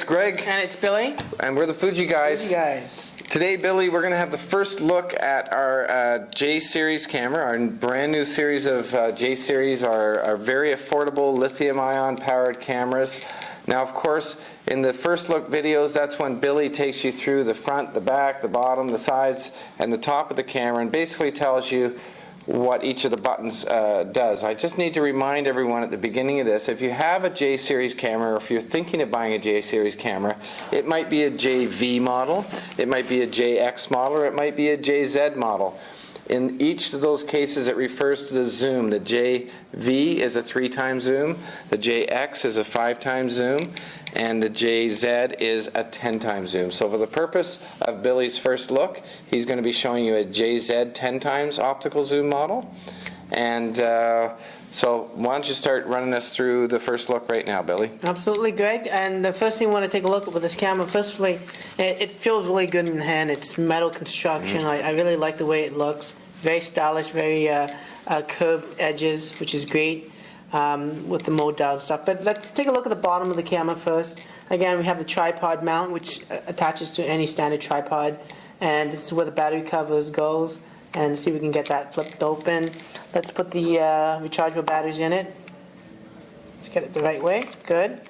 Greg. And it's Billy. And we're the Fuji Guys. Fuji Guys. Today, Billy, we're going to have the first look at our J-Series camera, our brand new series of J-Series, our very affordable lithium-ion powered cameras. Now, of course, in the first look videos, that's when Billy takes you through the front, the back, the bottom, the sides, and the top of the camera, and basically tells you what each of the buttons does. I just need to remind everyone at the beginning of this, if you have a J-Series camera, or if you're thinking of buying a J-Series camera, it might be a JV model, it might be a JX model, or it might be a JZ model. In each of those cases, it refers to the zoom. The JV is a 3-time zoom, the JX is a 5-time zoom, and the JZ is a 10-time zoom. So for the purpose of Billy's first look, he's going to be showing you a JZ 10 times optical zoom model. And so why don't you start running us through the first look right now, Billy? Absolutely, Greg. And the first thing we want to take a look at with this camera, firstly, it feels really good in the hand. It's metal construction. I really like the way it looks. Very stylish, very curved edges, which is great with the mode dial and stuff. But let's take a look at the bottom of the camera first. Again, we have the tripod mount, which attaches to any standard tripod. And this is where the battery covers goes. And see if we can get that flipped open. Let's put the rechargeable batteries in it. Let's get it the right way. Good.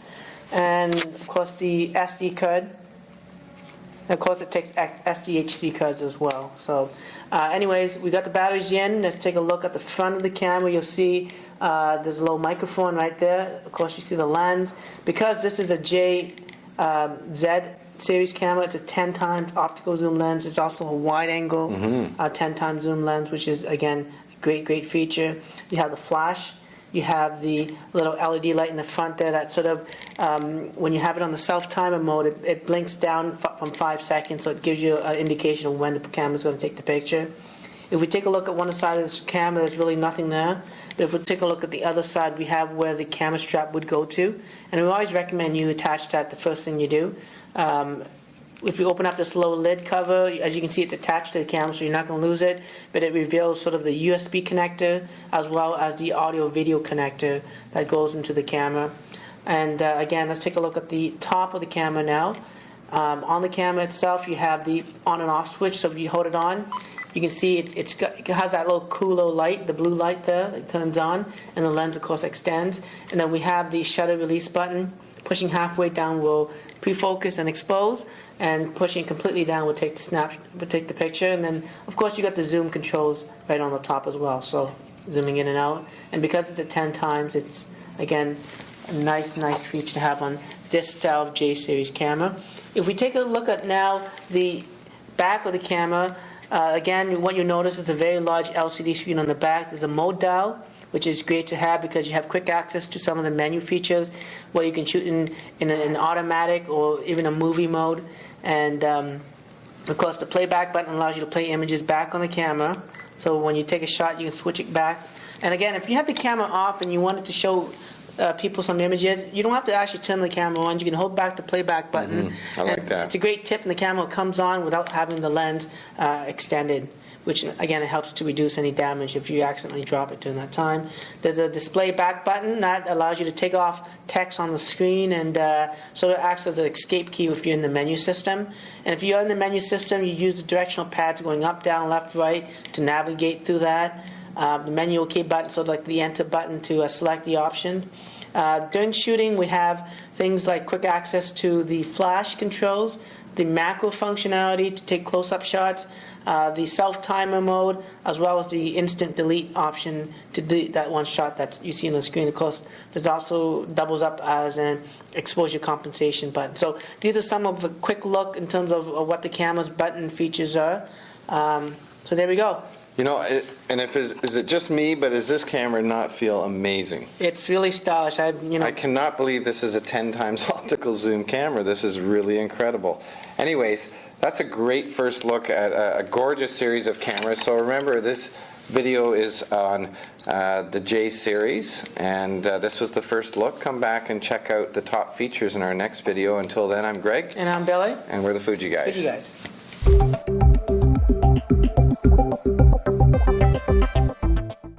And of course the SD card. And of course it takes SDHC cards as well. So anyways, we got the batteries in. Let's take a look at the front of the camera. You'll see there's a little microphone right there. Of course you see the lens. Because this is a JZ series camera, it's a 10 times optical zoom lens. It's also a wide angle 10 times zoom lens, which is again a great feature. You have the flash, you have the little LED light in the front there that sort of when you have it on the self timer mode, it blinks down from 5 seconds, so it gives you an indication of when the camera is going to take the picture. If we take a look at one side of this camera, there's really nothing there. But if we take a look at the other side, we have where the camera strap would go to. And we always recommend you attach that the first thing you do. If you open up this low lid cover, as you can see, it's attached to the camera, so you're not going to lose it. But it reveals sort of the USB connector as well as the audio-video connector that goes into the camera. And again, let's take a look at the top of the camera now. On the camera itself, you have the on and off switch. So if you hold it on, you can see it has that little cool light, the blue light there that turns on, and the lens, of course, extends. And then we have the shutter release button. Pushing halfway down will pre-focus and expose, and pushing completely down will take the picture. And then, of course, you got the zoom controls right on the top as well. So zooming in and out. And because it's at 10 times, it's again a nice feature to have on this style of J-series camera. If we take a look at now the back of the camera, again, what you notice is a very large LCD screen on the back. There's a mode dial, which is great to have because you have quick access to some of the menu features where you can shoot in an automatic or even a movie mode. And of course the playback button allows you to play images back on the camera, so when you take a shot you can switch it back. And again, if you have the camera off and you wanted to show people some images, you don't have to actually turn the camera on. You can hold back the playback button. I like that. It's a great tip, and the camera comes on without having the lens extended, which again, it helps to reduce any damage if you accidentally drop it during that time. There's a display back button that allows you to take off text on the screen, and sort of acts as an escape key if you're in the menu system. And if you're in the menu system, you use the directional pads going up, down, left, right to navigate through that. The menu OK button, so like the enter button to select the option. During shooting, we have things like quick access to the flash controls, the macro functionality to take close-up shots, the self-timer mode, as well as the instant delete option to delete that one shot that you see on the screen. Of course, there's also doubles up as an exposure compensation button. So these are some of the quick look in terms of what the camera's button features are. So there we go. You know, and is it just me, but does this camera not feel amazing? It's really stylish. I cannot believe this is a 10 times optical zoom camera. This is really incredible. Anyways, that's a great first look at a gorgeous series of cameras. So remember, this video is on the J series, and this was the first look. Come back and check out the top features in our next video. Until then, I'm Greg. And I'm Billy. And we're the Fuji Guys. Fuji Guys.